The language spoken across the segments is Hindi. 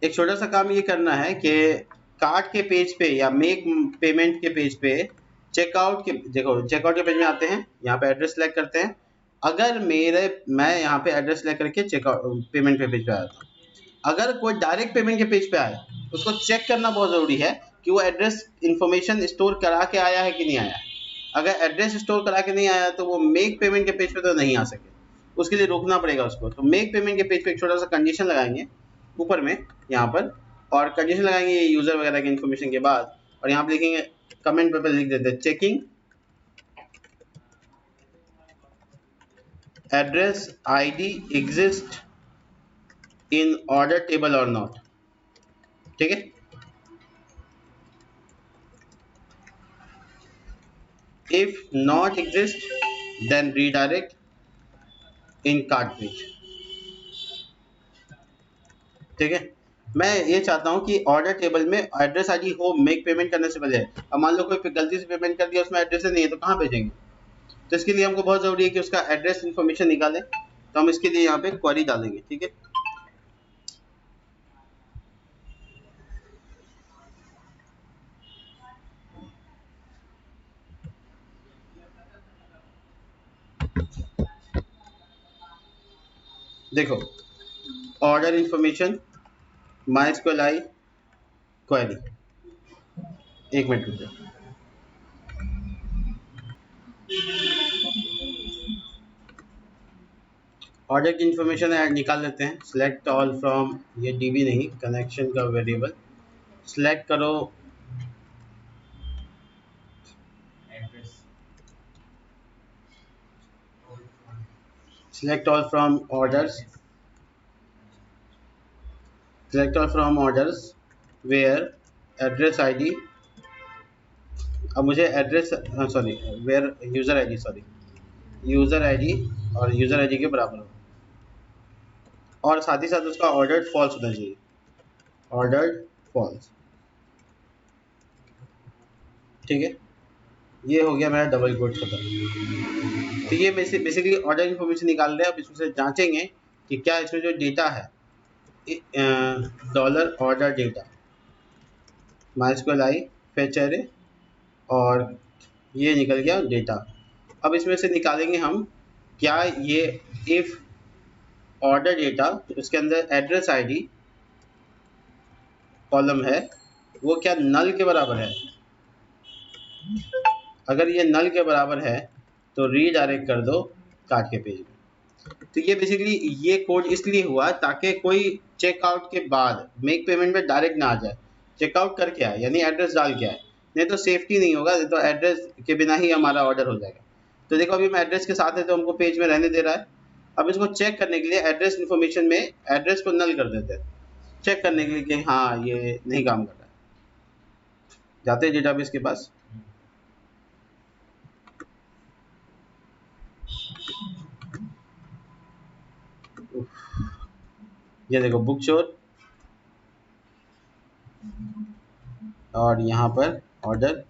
एक छोटा सा काम ये करना है कि कार्ड के पेज पे या मेक पेमेंट के पेज पे चेकआउट के, देखो चेकआउट के पेज में आते हैं, यहाँ पे एड्रेस सेलेक्ट करते हैं। अगर मैं यहाँ पे एड्रेस सेलेक्ट करके चेकआउट पेमेंट पे पेज पे आया था, अगर कोई डायरेक्ट पेमेंट के पेज पे आए उसको चेक करना बहुत ज़रूरी है कि वो एड्रेस इन्फॉर्मेशन स्टोर करा के आया है कि नहीं आया। अगर एड्रेस स्टोर करा के नहीं आया तो वो मेक पेमेंट के पेज पे तो नहीं आ सके, उसके लिए रोकना पड़ेगा उसको। तो मेक पेमेंट के पेज पे एक छोटा सा कंडीशन लगाएंगे ऊपर में यहाँ पर, और कंडीशन लगाएंगे यूज़र वगैरह की इन्फॉर्मेशन के बाद, और यहाँ पे लिखेंगे कमेंट पे लिख देते हैं checking address ID exist in order table और नॉट। ठीक है, if not exist then redirect in cart page। ठीक है, मैं ये चाहता हूँ कि ऑर्डर टेबल में एड्रेस आईडी हो मेक पेमेंट करने से पहले। अब मान लो कोई गलती से पेमेंट कर दिया, उसमें एड्रेस नहीं है तो कहाँ भेजेंगे। तो इसके लिए हमको बहुत ज़रूरी है कि उसका एड्रेस इन्फॉर्मेशन निकालें, तो हम इसके लिए यहाँ पे क्वेरी डालेंगे। ठीक है, देखो ऑर्डर इन्फॉर्मेशन MySQL क्वेरी। एक मिनट रुको, ऑर्डर की इन्फॉर्मेशन निकाल लेते हैं। सिलेक्ट ऑल फ्रॉम, ये डीबी नहीं, कनेक्शन का वेरिएबल सिलेक्ट करो। select all from orders select all from orders where address id, अब मुझे address sorry where user ID, sorry user ID और यूज़र आईडी के बराबर हो, और साथ ही साथ उसका ऑर्डर्ड फॉल्स होना चाहिए, ऑर्डर्ड फॉल्स। ठीक है, ये हो गया मेरा डबल कोट खत्म। तो ये बेसिकली ऑर्डर इन्फॉर्मेशन निकाल रहे हैं। अब इसमें से जांचेंगे कि क्या इसमें जो डेटा है dollar order data MySQL fetch array, और ये निकल गया डेटा। अब इसमें से निकालेंगे हम क्या ये इफ ऑर्डर डेटा, उसके अंदर एड्रेस आईडी कॉलम है वो क्या नल के बराबर है। अगर ये नल के बराबर है तो रीडायरेक्ट कर दो कार्ड के पेज में। तो ये बेसिकली ये कोड इसलिए हुआ ताकि कोई चेकआउट के बाद मेक पेमेंट में डायरेक्ट ना आ जाए, चेकआउट करके आए, यानी एड्रेस डाल के आए। नहीं तो सेफ्टी नहीं होगा, नहीं तो एड्रेस के बिना ही हमारा ऑर्डर हो जाएगा। तो देखो अभी हम एड्रेस के साथ है तो हमको पेज में रहने दे रहा है। अब इसको चेक करने के लिए एड्रेस इन्फॉर्मेशन में एड्रेस को नल कर देते हैं, चेक करने के लिए कि हाँ ये नहीं काम कर रहा है। जाते हैं डेटाबेस के पास, ये देखो बुक चोर, और यहाँ पर ऑर्डर,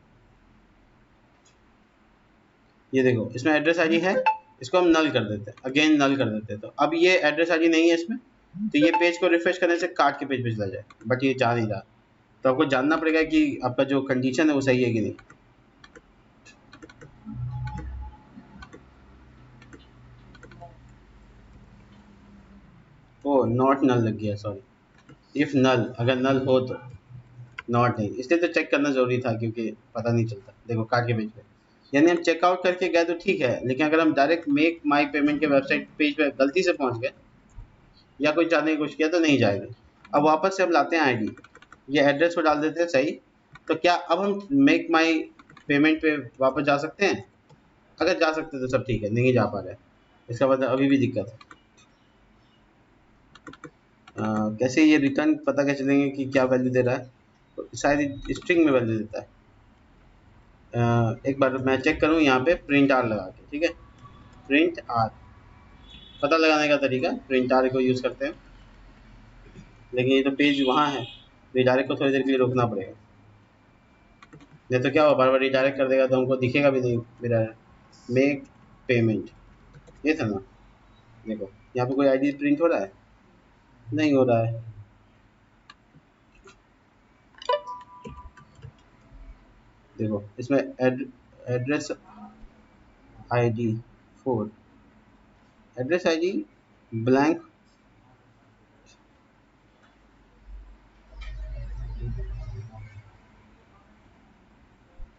ये देखो इसमें एड्रेस आईडी है, इसको हम नल कर देते हैं, अगेन नल कर देते हैं। तो अब ये एड्रेस आईडी नहीं है इसमें, तो ये पेज को रिफ्रेश करने से कार्ड के पेज पे चला जाए, बट ये जा नहीं रहा। तो आपको जानना पड़ेगा कि आपका जो कंडीशन है वो सही है कि नहीं। ओ नॉट नल लग गया, सॉरी। इफ नल, अगर नल हो तो, नॉट नहीं, इसलिए तो चेक करना जरूरी था क्योंकि पता नहीं चलता। देखो कार्ड के पेज पे, यानी हम चेकआउट करके गए तो ठीक है, लेकिन अगर हम डायरेक्ट मेक माई पेमेंट के वेबसाइट पेज पे गलती से पहुंच गए या कुछ जानने की कोशिश किया तो नहीं जाएगा। अब वापस से हम लाते हैं आईडी, ये एड्रेस को डाल देते हैं सही। तो क्या अब हम मेक माई पेमेंट पे वापस जा सकते हैं? अगर जा सकते तो सब ठीक है, नहीं जा पा रहे इसका मतलब अभी भी दिक्कत है। कैसे ये रिटर्न पता कैसे चलेंगे कि क्या वैल्यू दे रहा है? तो शायद स्ट्रिंग में वैल्यू देता है। एक बार मैं चेक करूँ यहाँ पे प्रिंट आर लगा के, ठीक है, प्रिंट आर पता लगाने का तरीका, प्रिंट आर को यूज़ करते हैं। लेकिन ये तो पेज वहाँ है, रिडायरेक्ट को थोड़ी देर के लिए रोकना पड़ेगा, नहीं तो क्या हो बार बार रिडायरेक्ट कर देगा तो हमको दिखेगा भी नहीं मेरा मेक पेमेंट। ये था ना, देखो यहाँ पे कोई आईडी प्रिंट हो रहा है? नहीं हो रहा है। देखो इसमें address ID 4, address ID blank,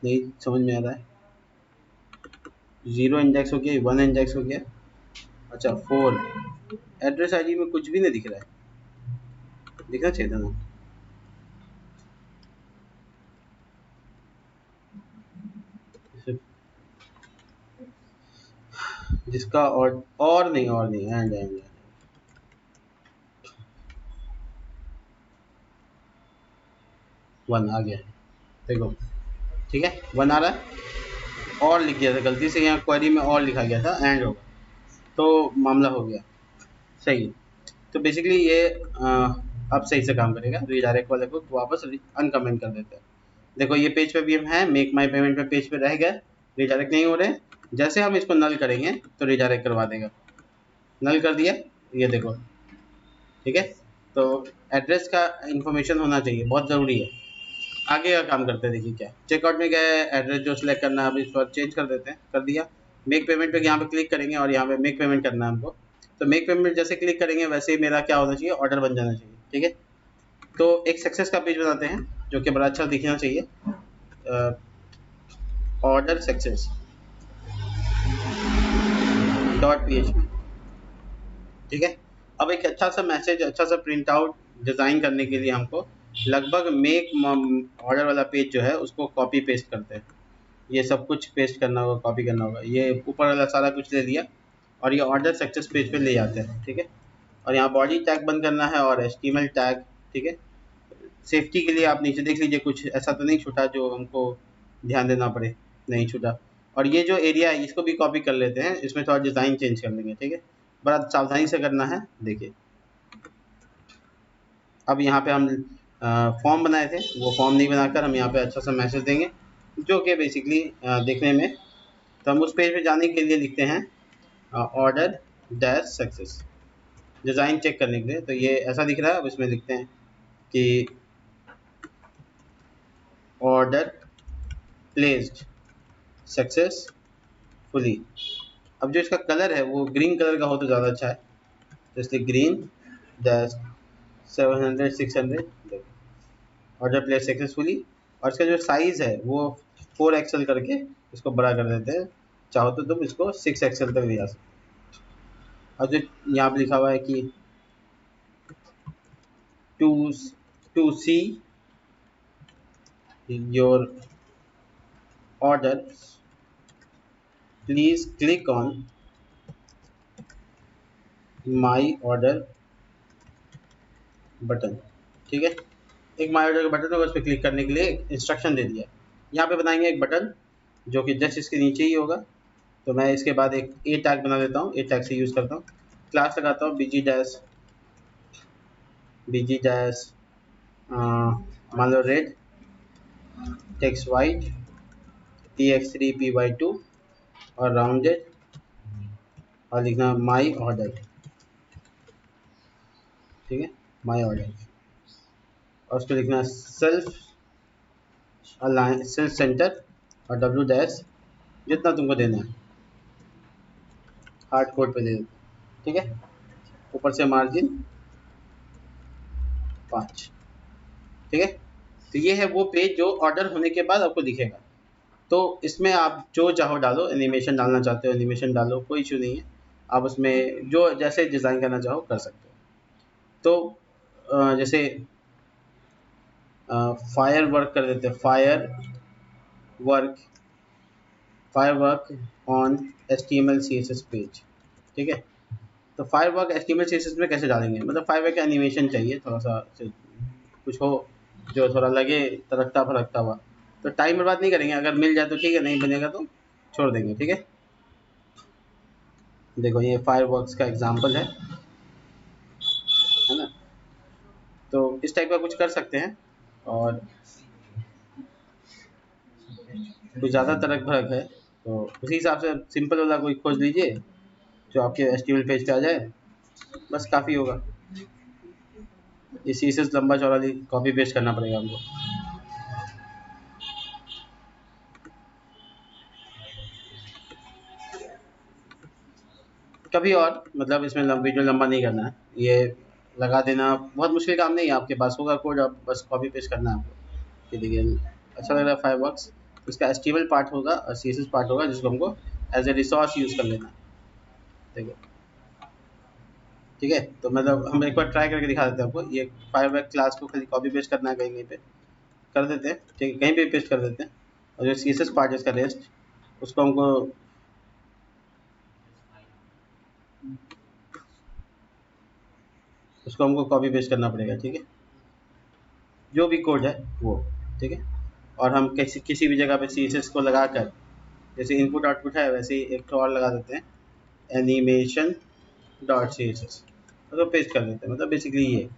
नहीं समझ में आ रहा है। 0 इंडेक्स हो गया, 1 इंडेक्स हो गया, अच्छा 4, एड्रेस आईडी में कुछ भी नहीं दिख रहा है, दिखना चाहिए था ना। जिसका और नहीं, और नहीं, एंड 1 आ गया, देखो ठीक है 1 आ रहा है। और लिख दिया था गलती से, यहाँ क्वेरी में और लिखा गया था एंड होगा, तो मामला हो गया सही। तो बेसिकली ये अब सही से काम करेगा। रीडायरेक्ट वाले को वापस अनकमेंट कर देते हैं। देखो ये पेज पे भी हम हैं, मेक माई पेमेंट पे पेज पे रह गए, रीडायरेक्ट नहीं हो रहे। जैसे हम इसको नल करेंगे तो रीडायरेक्ट करवा देगा। नल कर दिया, ये देखो ठीक है। तो एड्रेस का इंफॉर्मेशन होना चाहिए, बहुत ज़रूरी है। आगे का काम करते हैं, देखिए क्या चेकआउट में क्या है, एड्रेस जो सिलेक्ट करना है अभी इस पर चेंज कर देते हैं, कर दिया। मेक पेमेंट पे यहाँ पे क्लिक करेंगे और यहाँ पे मेक पेमेंट करना है हमको। तो मेक पेमेंट जैसे क्लिक करेंगे वैसे ही मेरा क्या होना चाहिए, ऑर्डर बन जाना चाहिए, ठीक है। तो एक सक्सेस का पेज बनाते हैं जो कि बड़ा अच्छा दिखना चाहिए, ऑर्डर सक्सेस .php, ठीक है। अब एक अच्छा सा मैसेज, अच्छा सा प्रिंट आउट डिज़ाइन करने के लिए हमको लगभग मेक ऑर्डर वाला पेज जो है उसको कॉपी पेस्ट करते हैं। ये सब कुछ पेस्ट करना होगा, कॉपी करना होगा, ये ऊपर वाला सारा कुछ ले लिया और ये ऑर्डर सक्सेस पेज पे ले जाते हैं, ठीक है। और यहाँ बॉडी टैग बंद करना है और HTML टैग, ठीक है। सेफ्टी के लिए आप नीचे देख लीजिए, कुछ ऐसा तो नहीं छूटा जो हमको ध्यान देना पड़े, नहीं छूटा। और ये जो एरिया है इसको भी कॉपी कर लेते हैं, इसमें थोड़ा डिज़ाइन चेंज कर लेंगे, ठीक है। बड़ा सावधानी से करना है, देखिए। अब यहाँ पे हम फॉर्म बनाए थे, वो फॉर्म नहीं बनाकर हम यहाँ पे अच्छा सा मैसेज देंगे जो कि बेसिकली देखने में, तो हम उस पेज पे जाने के लिए लिखते हैं order dash success, design check करने के लिए। तो ये ऐसा दिख रहा है, अब इसमें लिखते हैं कि ऑर्डर प्लेस्ड सक्सेसफुली। अब जो इसका कलर है वो ग्रीन कलर का हो तो ज़्यादा अच्छा है, तो इसलिए green dash 700 600 order place successfully. और इसका जो साइज़ है वो 4XL करके इसको बड़ा कर देते हैं, चाहो तो तुम इसको 6XL तक ले जा सकते हो। और जो यहाँ पे लिखा हुआ है कि to see your order please click on my order button, ठीक है। एक माई ऑर्डर का बटन होगा, उस पर क्लिक करने के लिए इंस्ट्रक्शन दे दिया। यहाँ पे बनाएंगे एक बटन जो कि जस्ट इसके नीचे ही होगा। तो मैं इसके बाद एक ए टैग बना लेता हूँ, ए टैग से यूज़ करता हूँ, क्लास लगाता हूँ बीजी डैश मान लो red, text white, px3 py2 और राउंडेड, और लिखना माई ऑर्डर, ठीक है, माई ऑर्डर। और उसको लिखना सेल्फ अलाइन, सेल्फ सेंटर, और डब्ल्यू डैश जितना तुमको देना है हार्ड कोड पे दे देते, ठीक है। ऊपर से मार्जिन 5, ठीक है। तो ये है वो पेज जो ऑर्डर होने के बाद आपको दिखेगा। तो इसमें आप जो चाहो डालो, एनिमेशन डालना चाहते हो एनिमेशन डालो, कोई इशू नहीं है। आप उसमें जो जैसे डिज़ाइन करना चाहो कर सकते हो। तो जैसे फायर वर्क कर देते हैं, fire work on HTML CSS page, ठीक है। तो फायर वर्क HTML CSS में कैसे डालेंगे, मतलब फायर वर्क का एनिमेशन चाहिए थोड़ा सा, कुछ हो जो थोड़ा लगे तरकता फरकता हुआ। तो टाइम बर्बाद नहीं करेंगे, अगर मिल जाए तो ठीक है, नहीं बनेगा तो छोड़ देंगे, ठीक है। देखो ये फायर वर्क्स का एग्जाम्पल है ना। तो इस टाइप का कुछ कर सकते हैं। और कुछ ज़्यादा तरक भरक है तो उसी हिसाब से सिंपल वाला कोई खोज लीजिए जो आपके HTML पेज पे आ जाए, बस काफ़ी होगा। ये CSS लंबा चौड़ा कॉपी पेस्ट करना पड़ेगा हमको। कभी और मतलब इसमें वीडियो लंबा नहीं करना है, ये लगा देना बहुत मुश्किल काम नहीं है, आपके पास होगा कोड, आप बस कॉपी पेस्ट करना है आपको। कि देखिए अच्छा लग रहा है फायरवर्क्स, इसका एचटीएमएल पार्ट होगा और सीएसएस पार्ट होगा जिसको हमको एज ए रिसोर्स यूज़ कर लेना है। देखो ठीक है, तो मतलब हम एक बार ट्राई करके दिखा देते हैं आपको। ये फायरवर्क क्लास को खाली कॉपी पेस्ट करना है, कहीं कहीं पे कर देते हैं, ठीक है, कहीं पे पेस्ट कर देते हैं। और जो सीएसएस पार्ट है इसका रेस्ट, उसको हमको कॉपी पेस्ट करना पड़ेगा, ठीक है, जो भी कोड है वो, ठीक है। और हम किसी किसी भी जगह पे सीएसएस को लगाकर, जैसे इनपुट आउटपुट है वैसे ही एक तो और लगा देते हैं, animation dot C S S, मतलब पेस्ट कर देते हैं। मतलब बेसिकली ये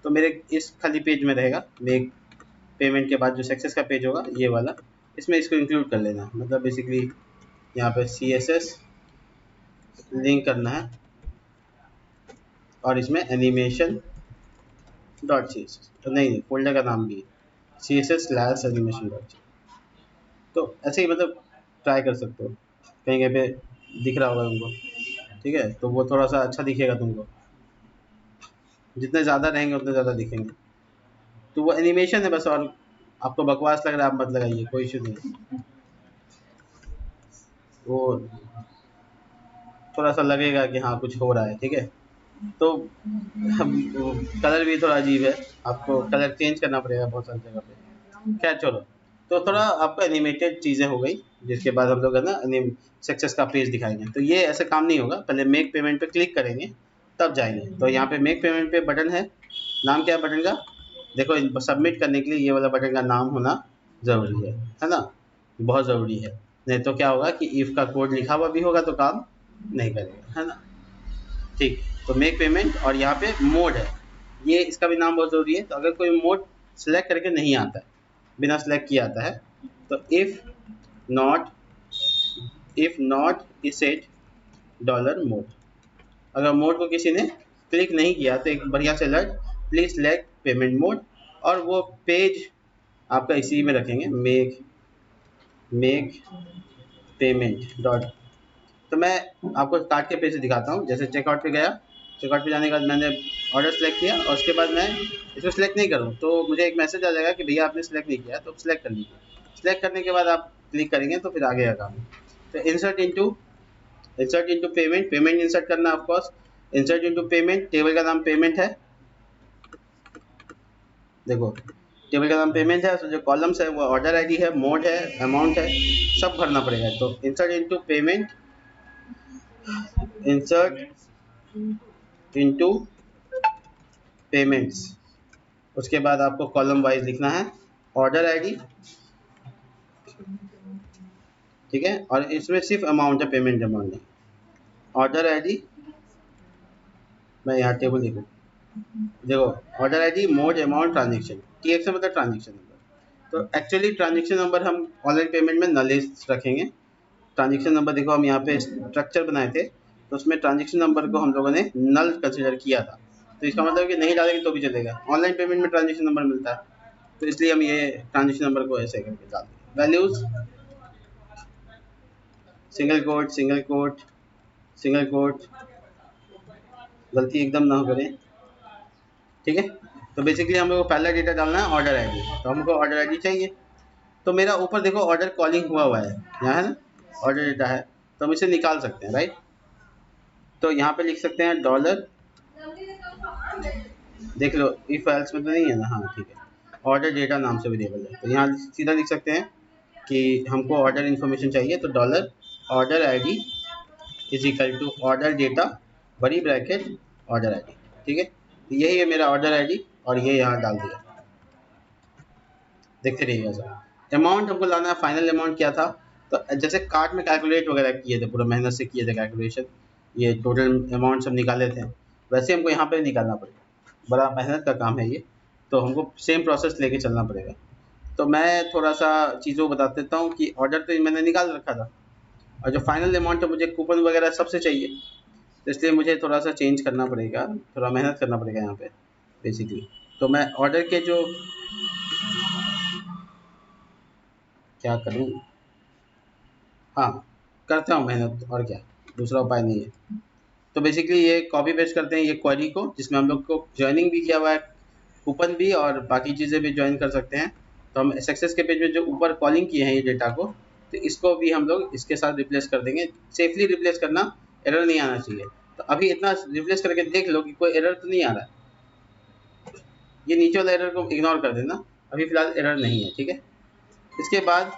तो मेरे इस खाली पेज में रहेगा, मेक पेमेंट के बाद जो सक्सेस का पेज होगा ये वाला, इसमें इसको इंक्लूड कर लेना है। मतलब बेसिकली यहाँ पे सी एस एस लिंक करना है और इसमें animation dot C S S, तो नहीं फोल्डर का नाम भी C S S slash animation dot, तो ऐसे ही मतलब ट्राई कर सकते हो, कहीं कहीं पे दिख रहा होगा तुमको, ठीक है, तो वो थोड़ा सा अच्छा दिखेगा तुमको, जितने ज़्यादा रहेंगे उतने ज़्यादा दिखेंगे। तो वो एनिमेशन है बस, और आपको बकवास लग रहा है आप मत लगाइए, कोई इशू नहीं। वो थोड़ा सा लगेगा कि हाँ कुछ हो रहा है, ठीक है। तो हम कलर भी थोड़ा अजीब है, आपको कलर चेंज करना पड़ेगा बहुत सारी जगह पे। क्या चलो, तो थोड़ा आपको एनिमेटेड चीज़ें हो गई, जिसके बाद हम लोग है ना सक्सेस का पेज दिखाएंगे। तो ये ऐसा काम नहीं होगा, पहले मेक पेमेंट पे क्लिक करेंगे तब जाएंगे। तो यहाँ पे मेक पेमेंट पे बटन है, नाम क्या है बटन का, देखो सबमिट करने के लिए ये वाला बटन का नाम होना ज़रूरी है ना, बहुत ज़रूरी है। नहीं तो क्या होगा कि इफ़ का कोड लिखा हुआ भी होगा तो काम नहीं करेगा, है ना। ठीक, तो मेक पेमेंट और यहाँ पे मोड है, ये इसका भी नाम बहुत ज़रूरी है। तो अगर कोई मोड सेलेक्ट करके नहीं आता है, बिना सेलेक्ट किया आता है, तो not if not isset dollar mode, अगर मोड को किसी ने क्लिक नहीं किया तो एक बढ़िया से alert, please select payment mode, और वो पेज आपका इसी में रखेंगे, मेक पेमेंट डॉट। तो मैं आपको काट के पेज से दिखाता हूँ। जैसे चेकआउट पे गया, चेकआउट पे जाने के बाद मैंने ऑर्डर सेलेक्ट किया और उसके बाद मैं इसको सेलेक्ट नहीं करूँ तो मुझे एक मैसेज आ जाएगा कि भैया आपने सेलेक्ट नहीं किया, तो सेलेक्ट कर लीजिए। सेलेक्ट करने के बाद आप क्लिक करेंगे तो फिर आगे का काम। तो insert into payment, payment insert करना of course. Insert into payment, table का नाम पेमेंट है, देखो टेबल का नाम पेमेंट है, तो जो कॉलम्स है वो ऑर्डर आईडी है, मोड है, अमाउंट है, सब भरना पड़ेगा। तो insert into payment, insert into payments, उसके बाद आपको कॉलम वाइज लिखना है ऑर्डर आईडी, ठीक है, और इसमें सिर्फ अमाउंट है, पेमेंट अमाउंट नहीं। ऑर्डर आईडी, मैं यहाँ टेबल देखूँ, देखो order ID, mode, amount, transaction, TX मतलब ट्रांजेक्शन नंबर। तो एक्चुअली ट्रांजेक्शन नंबर हम ऑनलाइन पेमेंट में नल रखेंगे। ट्रांजेक्शन नंबर देखो हम यहाँ पे स्ट्रक्चर बनाए थे, तो उसमें ट्रांजेक्शन नंबर को हम लोगों ने नल कंसिडर किया था। तो इसका मतलब कि नहीं डालेंगे तो भी चलेगा, ऑनलाइन पेमेंट में ट्रांजेक्शन नंबर मिलता है, तो इसलिए हम ये ट्रांजेक्शन नंबर को ऐसे करके डाल देंगे। Values single quote, single quote, single quote, गलती एकदम ना करें, ठीक है। तो बेसिकली हम लोग को पहला डेटा डालना है ऑर्डर आईडी, तो हमको ऑर्डर आईडी चाहिए। तो मेरा ऊपर देखो ऑर्डर कॉलिंग हुआ है, यहाँ है ना ऑर्डर डेटा है, तो हम इसे निकाल सकते हैं, राइट। तो यहाँ पे लिख सकते हैं डॉलर, देख लो इफ एल्स में तो नहीं है ना, हाँ ठीक है, ऑर्डर डेटा नाम से वेरिएबल है, तो यहाँ सीधा लिख सकते हैं कि हमको ऑर्डर इन्फॉर्मेशन चाहिए, तो dollar order ID is equal to order data बड़ी ब्रैकेट ऑर्डर आईडी, ठीक है। तो यही है मेरा ऑर्डर आईडी और ये यहाँ डाल दिया, देखते रहिएगा सर। अमाउंट हमको लाना है, फाइनल अमाउंट क्या था, तो जैसे कार्ड में कैलकुलेट वगैरह किए थे, पूरा मेहनत से किए थे कैलकुलेशन, ये टोटल अमाउंट सब निकाले थे, वैसे हमको यहाँ पे निकालना पड़ेगा, बड़ा मेहनत का काम है ये, तो हमको सेम प्रोसेस लेके चलना पड़ेगा। तो मैं थोड़ा सा चीज़ों को बता देता हूँ कि ऑर्डर तो मैंने निकाल रखा था, और जो फाइनल अमाउंट है मुझे कूपन वगैरह सबसे चाहिए, तो इसलिए मुझे थोड़ा सा चेंज करना पड़ेगा, थोड़ा मेहनत करना पड़ेगा यहाँ पे बेसिकली। तो मैं ऑर्डर के जो, क्या करूँ, हाँ करता हूँ मेहनत, और क्या, दूसरा उपाय नहीं है। तो बेसिकली ये कॉपी पेस्ट करते हैं ये क्वेरी को, जिसमें हम लोग को ज्वाइनिंग भी किया हुआ है, कूपन भी और बाकी चीज़ें भी ज्वाइन कर सकते हैं। तो हम सक्सेस के पेज में जो ऊपर कॉलिंग किए हैं ये डेटा को, तो इसको भी हम लोग इसके साथ रिप्लेस कर देंगे। सेफली रिप्लेस करना, एरर नहीं आना चाहिए। तो अभी इतना रिप्लेस करके देख लो कि कोई एरर तो नहीं आ रहा है। ये नीचे वाला एरर को इग्नोर कर देना, अभी फिलहाल एरर नहीं है, ठीक है। इसके बाद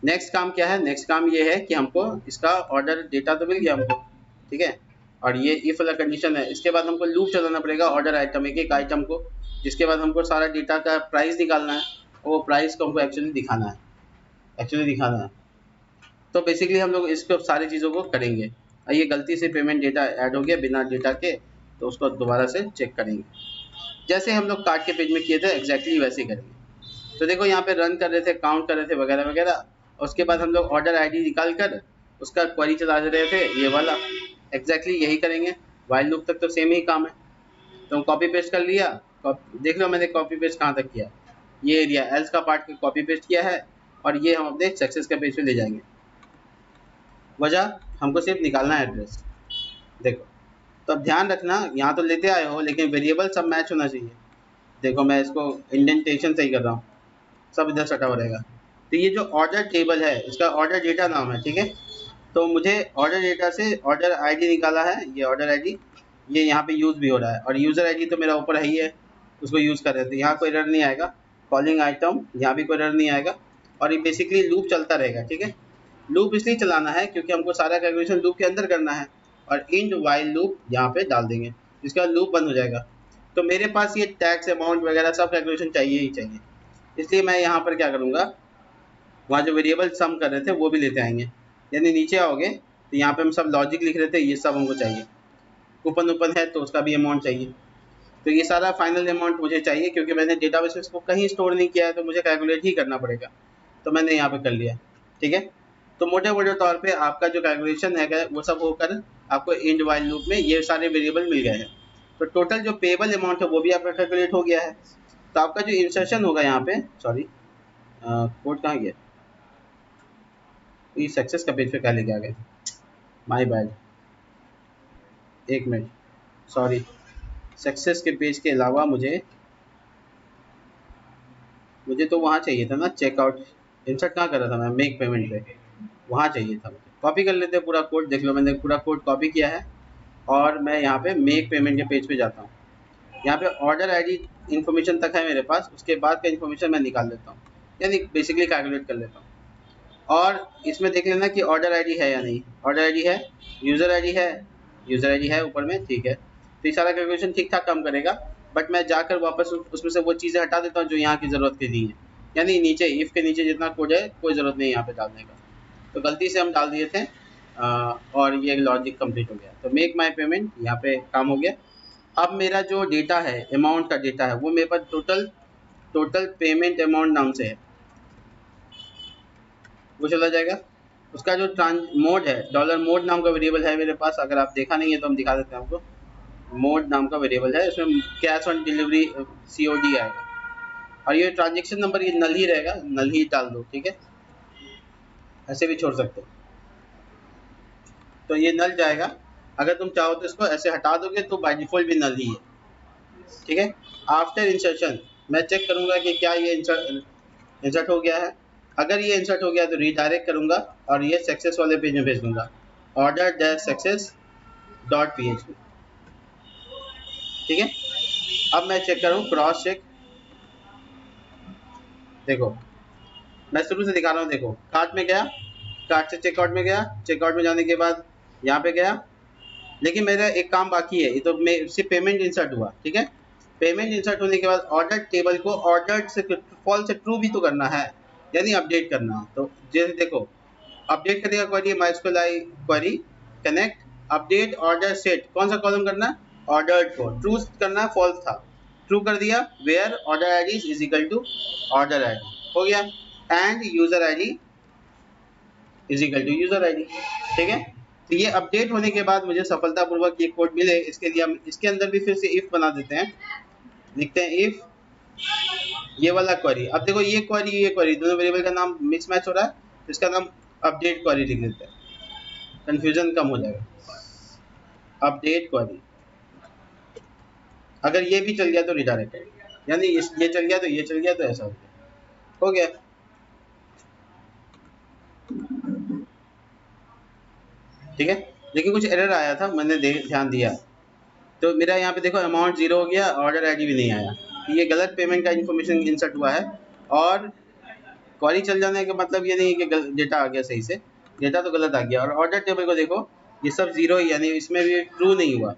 नेक्स्ट काम क्या है, नेक्स्ट काम ये है कि हमको इसका ऑर्डर डेटा तो मिल गया हमको, ठीक है, और ये इफ वाला कंडीशन है। इसके बाद हमको लूप चलाना पड़ेगा ऑर्डर आइटम, एक एक आइटम को, जिसके बाद हमको सारा डेटा का प्राइस निकालना है, और वो प्राइस को हमको एक्चुअली दिखाना है, तो बेसिकली हम लोग इसको सारी चीज़ों को करेंगे। और ये गलती से पेमेंट डेटा ऐड हो गया बिना डेटा के, तो उसको दोबारा से चेक करेंगे। जैसे हम लोग कार्ड के पेज में किए थे एग्जैक्टली वैसे ही करेंगे। तो देखो यहाँ पे रन कर रहे थे, काउंट कर रहे थे वगैरह वगैरह, उसके बाद हम लोग ऑर्डर आईडी निकाल कर उसका क्वेरी चला रहे थे, ये वाला एग्जैक्टली यही करेंगे। वाइल लूप तक तो सेम ही काम है, तो कॉपी पेस्ट कर लिया। देख लो मैंने कॉपी पेस्ट कहाँ तक किया, ये एरिया एल्स का पार्ट कॉपी पेस्ट किया है, और ये हम अपने सक्सेस के पेज पे ले जाएंगे। वजह हमको सिर्फ निकालना है एड्रेस, देखो। तो अब ध्यान रखना, यहाँ तो लेते आए हो लेकिन वेरिएबल सब मैच होना चाहिए। देखो मैं इसको इंडेंटेशन सही कर रहा हूँ, सब इधर सटा हुआ रहेगा। तो ये जो ऑर्डर टेबल है इसका ऑर्डर डेटा नाम है, ठीक है। तो मुझे ऑर्डर डेटा से ऑर्डर आईडी निकाला है, ये ऑर्डर आईडी, ये यहाँ पे यूज़ भी हो रहा है, और यूज़र आईडी तो मेरा ऊपर है ही है, उसको यूज़ कर रहे हैं, तो यहाँ कोई एरर नहीं आएगा। कॉलिंग आइटम यहाँ भी कोई एरर नहीं आएगा, और ये बेसिकली लूप चलता रहेगा, ठीक है। लूप इसलिए चलाना है क्योंकि हमको सारा कैलकुलेशन लूप के अंदर करना है, और इंड वाइल लूप यहाँ पे डाल देंगे, जिसके बाद लूप बंद हो जाएगा। तो मेरे पास ये टैक्स अमाउंट वगैरह सब कैलकुलेशन चाहिए ही चाहिए, इसलिए मैं यहाँ पर क्या करूँगा, वहाँ जो वेरिएबल सम कर रहे थे वो भी लेते आएंगे। यानी नीचे आओगे तो यहाँ पे हम सब लॉजिक लिख रहे थे, ये सब हमको चाहिए। कूपन ओपन है तो उसका भी अमाउंट चाहिए। तो ये सारा फाइनल अमाउंट मुझे चाहिए, क्योंकि मैंने डेटाबेस को कहीं स्टोर नहीं किया है, तो मुझे कैलकुलेट ही करना पड़ेगा, तो मैंने यहाँ पे कर लिया, ठीक है। तो मोटे मोटे तौर पे आपका जो कैलकुलेशन है वो सब होकर आपको इंड वाइल लूप में ये सारे वेरिएबल मिल गए हैं। तो टोटल जो पेबल अमाउंट है वो भी आपका कैलकुलेट हो गया है। तो आपका जो इंसर्शन होगा यहाँ पे, सॉरी कोड कहाँ गया, ये सक्सेस का पेज पे क्या लेके आ गए, माय बैड, एक मिनट, सॉरी। सक्सेस के पेज के अलावा मुझे तो वहाँ चाहिए था ना, चेकआउट। इंसर्ट कहाँ कर रहा था मैं, मेक पेमेंट पे, वहाँ चाहिए था मुझे। कॉपी कर लेते हैं पूरा कोड, देख लो मैंने पूरा कोड कॉपी किया है, और मैं यहाँ पे मेक पेमेंट के पेज पे जाता हूँ। यहाँ पे ऑर्डर आईडी इन्फॉर्मेशन तक है मेरे पास, उसके बाद का इन्फॉर्मेशन मैं निकाल लेता हूँ, यानी बेसिकली कैलकुलेट कर लेता हूँ। और इसमें देख लेना कि ऑर्डर आईडी है या नहीं, ऑर्डर आईडी है, यूज़र आईडी है ऊपर में, ठीक है। तो ये सारा कैलकुलेशन ठीक ठाक काम करेगा, बट मैं जाकर वापस उसमें से वो चीज़ें हटा देता हूँ जो यहाँ की ज़रूरत की नहीं है। यानी नीचे इफ़ के नीचे जितना कोड है कोई ज़रूरत नहीं है यहाँ पे डालने का, तो गलती से हम डाल दिए थे, और ये लॉजिक कंप्लीट हो गया। तो मेक माई पेमेंट यहाँ पे काम हो गया। अब मेरा जो डेटा है, अमाउंट का डेटा है, वो मेरे पास टोटल पेमेंट अमाउंट नाम से है, वो चला जाएगा। उसका जो मोड है, डॉलर मोड नाम का वेरिएबल है मेरे पास, अगर आप देखा नहीं है तो हम दिखा देते हैं आपको। मोड नाम का वेरिएबल है, इसमें कैश ऑन डिलीवरी COD आएगा, और ये ट्रांजेक्शन नंबर ये नल ही रहेगा, नल ही डाल दो, ठीक है, ऐसे भी छोड़ सकते हो। तो ये नल जाएगा, अगर तुम चाहो तो इसको ऐसे हटा दोगे तो बाय डिफॉल्ट भी नल ही है, ठीक है। आफ्टर इंसर्शन मैं चेक करूंगा कि क्या ये इंसर्ट हो गया है। अगर ये इंसर्ट हो गया तो रीडायरेक्ट करूंगा, और ये सक्सेस वाले पेज में भेज दूंगा, order-success.php, ठीक है। अब मैं चेक करूँ, क्रॉस चेक, देखो मैं शुरू से दिखा रहा हूँ। देखो कार्ट में गया, कार्ट से चेकआउट में गया, चेकआउट में जाने के बाद यहाँ पे गया, लेकिन मेरा एक काम बाकी है। ये तो सिर्फ पेमेंट इंसर्ट हुआ, ठीक है। पेमेंट इंसर्ट होने के बाद ऑर्डर टेबल को ऑर्डर से फॉल्स से ट्रू भी तो करना है, यानी अपडेट करना। तो जैसे देखो अपडेट करेगा query, MySQL query connect update order set, कौन सा कॉलम करना है, ऑर्डर्ड को ट्रू करना, फॉल्स था, ट्रू कर दिया, where order ID is equal to order ID हो गया, and user ID is equal to user ID, ठीक है। तो ये अपडेट होने के बाद मुझे सफलतापूर्वक ये कोड मिले। इसके लिए हम इसके अंदर भी फिर से इफ बना देते हैं, लिखते हैं इफ ये वाला क्वेरी। अब देखो ये क्वेरी दोनों वेरिएबल का नाम मिक्स मैच हो रहा है, तो इसका नाम अपडेट क्वेरी लिख देते हैं, कंफ्यूजन कम हो जाएगा। अपडेट क्वेरी, अगर ये भी चल गया तो रिडायरेक्ट है, यानी ये चल गया तो ये चल गया तो ऐसा हो गया। ठीक है, लेकिन कुछ एरर आया था, मैंने ध्यान दिया, तो मेरा यहाँ पे देखो अमाउंट 0 हो गया, ऑर्डर आईडी भी नहीं आया, ये गलत पेमेंट का इन्फॉर्मेशन इंसर्ट हुआ है। और क्वेरी चल जाने का मतलब ये नहीं है कि डेटा आ गया सही से, डेटा तो गलत आ गया। और ऑर्डर टेबल को देखो, ये सब 0 ही, यानी इसमें भी ट्रू नहीं हुआ।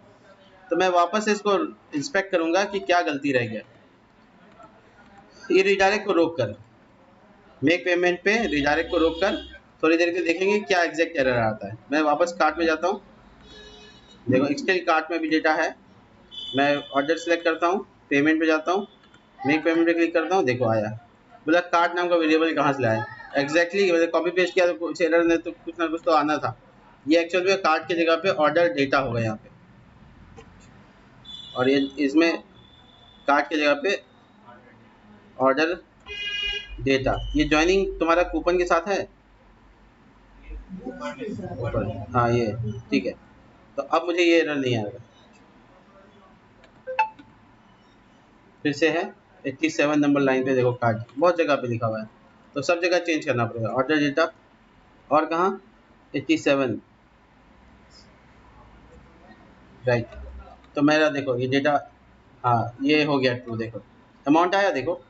तो मैं वापस से इसको इंस्पेक्ट करूंगा कि क्या गलती रह गया। ये रिडायरेक्ट को रोक कर, मेक पेमेंट पे रिडायरेक्ट को रोक कर थोड़ी देर के देखेंगे क्या एग्जैक्ट एरर आता है। मैं वापस कार्ट में जाता हूँ, देखो एक्सटेल कार्ट में भी डेटा है, मैं ऑर्डर सेलेक्ट करता हूँ, पेमेंट पे जाता हूँ, मेक पेमेंट पे क्लिक करता हूँ, देखो आया। बोला कार्ट नाम का वेरिएबल कहाँ से लाया, एग्जैक्टली मैंने कॉपी पेस्ट किया तो कुछ एरर ने तो कुछ ना कुछ तो आना था। ये एक्चुअल में कार्ट की जगह पे ऑर्डर डेटा होगा यहाँ पे, और ये इसमें कार्ट की जगह पे ऑर्डर डेटा। ये ज्वाइनिंग तुम्हारा कूपन के साथ है हाँ ये ठीक है। तो अब मुझे ये एरर नहीं आएगा। फिर से है 87 नंबर लाइन पे, देखो कार्ड बहुत जगह पे लिखा हुआ है, तो सब जगह चेंज करना पड़ेगा ऑर्डर डेटा। और कहाँ 87 राइट। तो मेरा देखो ये डेटा, हाँ ये हो गया ट्रू, देखो अमाउंट आया, देखो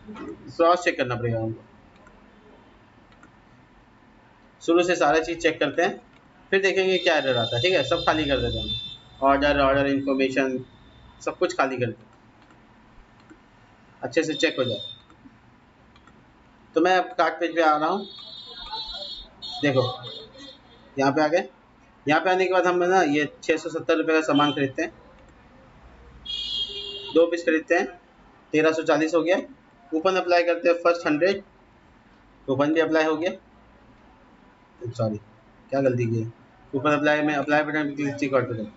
क्रॉस चेक करना पड़ेगा हमको, शुरू से सारा चीज़ चेक करते हैं, फिर देखेंगे क्या एरर आता है। ठीक है, सब खाली कर देते हैं हम, ऑर्डर इन्फॉर्मेशन सब कुछ खाली कर देते हैं, अच्छे से चेक हो जाए। तो मैं अब कार्ट पेज पे आ रहा हूँ, देखो यहाँ पे आ गए। यहाँ पे आने के बाद हम ना ये 670 रुपये का सामान खरीदते हैं, 2 पीस खरीदते हैं, 1340 हो गया। कूपन अप्लाई करते हैं फर्स्ट 100, कूपन भी अप्लाई हो गया, सॉरी क्या गलती की है, कूपन अप्लाई में apply button click check out करें,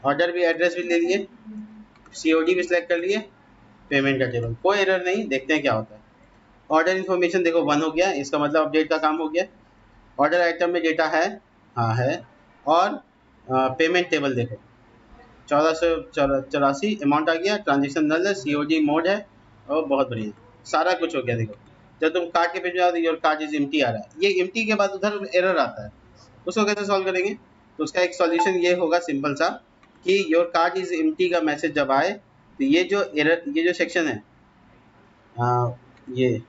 ऑर्डर भी एड्रेस भी ले लिए, सीओडी भी सिलेक्ट कर लिए, पेमेंट का टेबल, कोई एरर नहीं, देखते हैं क्या होता है। ऑर्डर इन्फॉर्मेशन देखो 1 हो गया, इसका मतलब अपडेट का काम हो गया। ऑर्डर आइटम में डेटा है, हाँ है। और पेमेंट टेबल देखो 1484 अमाउंट आ गया, ट्रांजेक्शन नल है, सीओडी मोड है, और बहुत बढ़िया सारा कुछ हो गया। देखो जब तुम कार्ड के पेज में आओ योर कार्ड इज एम्प्टी आ रहा है, ये एम्प्टी के बाद उधर एरर आता है, उसको कैसे सॉल्व करेंगे। तो उसका एक सॉल्यूशन ये होगा सिंपल सा, कि योर कार्ड इज एम्प्टी का मैसेज जब आए तो ये जो एरर, ये जो सेक्शन है ये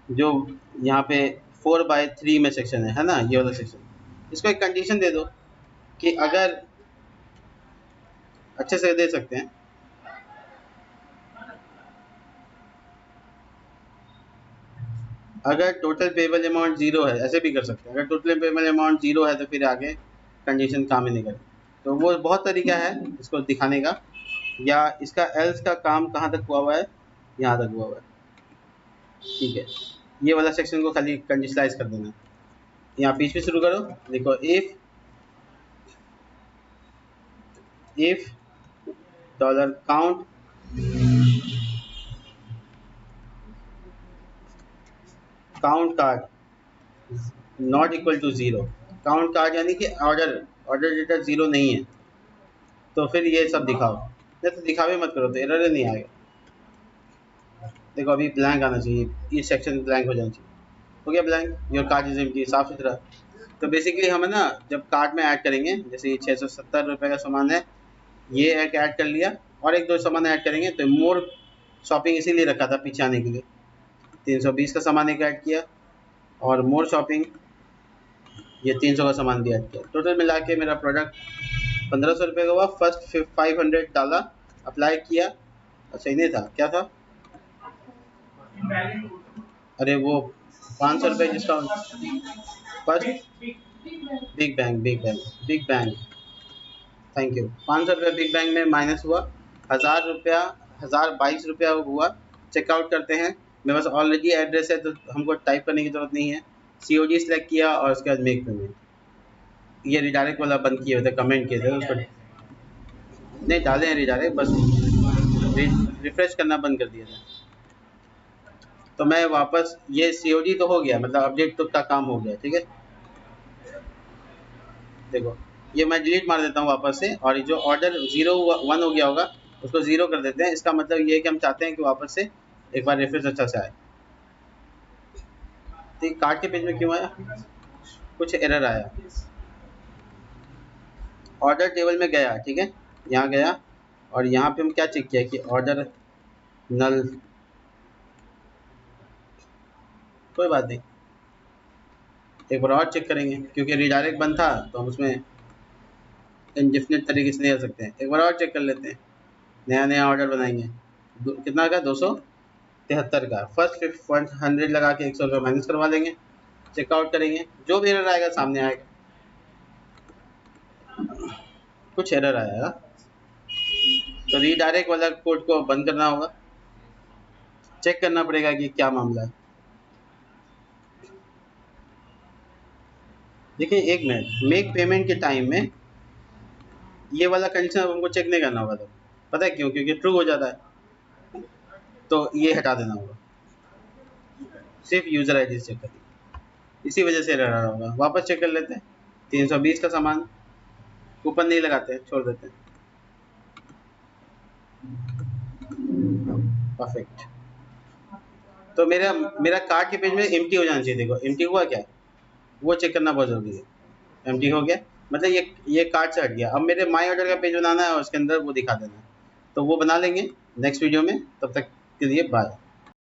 जो यहाँ पे 4/3 में सेक्शन है ना, ये वाला सेक्शन, इसको एक कंडीशन दे दो कि अगर, अच्छे से दे सकते हैं, अगर टोटल पेबल अमाउंट 0 है, ऐसे भी कर सकते हैं, अगर टोटल पेबल अमाउंट 0 है तो फिर आगे कंडीशन काम ही नहीं करे। तो वो बहुत तरीका है इसको दिखाने का, या इसका एल्स का काम कहाँ तक हुआ है, यहाँ तक हुआ है। ठीक है, ये वाला सेक्शन को खाली कंडीशनलाइज कर देना। यहाँ पीछे शुरू करो, देखो if dollar count card not equal to 0, count card यानी कि ऑर्डर डेटा 0 नहीं है, तो फिर ये सब दिखाओ, नहीं तो दिखावे मत करो तो एरर नहीं आएगा। देखो अभी ब्लैंक आना चाहिए, ये सेक्शन ब्लैंक हो जाना चाहिए, हो गया blank, your card is empty, साफ सुथरा। तो बेसिकली हमें ना जब कार्ट में ऐड करेंगे, जैसे ये 670 रुपये का सामान है, ये एक ऐड कर लिया, और एक दो सामान ऐड करेंगे, तो मोर शॉपिंग इसीलिए रखा था पीछे आने के लिए, 320 का सामान एक ऐड किया, और मोर शॉपिंग ये 300 का सामान भी ऐड किया, टोटल मिला के मेरा प्रोडक्ट 1500 रुपये का हुआ। फर्स्ट 500 डाला, अप्लाई किया, अच्छा ही नहीं था, क्या था, अरे वो 500 रुपये discount, first big bang, thank you, 500 रुपये बिग बैंग में माइनस हुआ, 1022 रुपया हुआ। चेकआउट करते हैं, मेरे पास ऑलरेडी एड्रेस है तो हमको टाइप करने की ज़रूरत नहीं है, सीओडी सेलेक्ट किया और उसके बाद मेक पेमेंट, ये रिडायरेक्ट वाला बंद किए हुए थे, कमेंट किए थे उसको, नहीं डाले हैं रिडायरेक्ट, बस रिफ्रेश करना बंद कर दिया था। तो मैं वापस ये सीओडी तो हो गया, मतलब अपडेट तो का काम हो गया, ठीक है। देखो ये मैं डिलीट मार देता हूँ वापस से, और ये जो ऑर्डर 01 हो गया होगा उसको 0 कर देते हैं। इसका मतलब ये है कि हम चाहते हैं कि वापस से एक बार रेफरेंस अच्छा से आए। तो कार्ड के पेज में क्यों आया, कुछ एरर आया। ऑर्डर टेबल में गया, ठीक है, यहाँ गया, और यहाँ पे हम क्या चेक किया कि ऑर्डर नल, कोई बात नहीं, एक बार और चेक करेंगे, क्योंकि रिडायरेक्ट बंद था तो हम उसमें इनडेफिनेट तरीके से नहीं आ सकते हैं। एक बार और चेक कर लेते हैं, नया नया ऑर्डर बनाएंगे। कितना का, 273 का। फर्स्ट 100 लगा के 100 रुपये माइनस करवा देंगे, चेकआउट करेंगे, जो भी एरर आएगा सामने आएगा। कुछ एरर आया तो रीडायरेक्ट वाला कोड को बंद करना होगा, चेक करना पड़ेगा कि क्या मामला है। देखिए एक मिनट, मेक पेमेंट के टाइम में ये वाला कंडीशन अब हमको चेक नहीं करना होगा। तो पता है क्यों, क्योंकि ट्रू हो जाता है, तो ये हटा देना होगा, सिर्फ यूजर आई डी चेक करिए, इसी वजह से एरर आ रहा होगा। वापस चेक कर लेते हैं, 320 का सामान, कूपन नहीं लगाते, छोड़ देते हैं। परफेक्ट। तो मेरा मेरा कार्ड के पेज में एम्प्टी हो जाना चाहिए। देखो एम्प्टी हुआ क्या, वो चेक करना बहुत जरूरी है। एम्प्टी हो गया मतलब ये कार्ड से हट गया। अब मेरे माई ऑर्डर का पेज बनाना है और उसके अंदर वो दिखा देना है, तो वो बना लेंगे नेक्स्ट वीडियो में। तब तक के लिए बाय।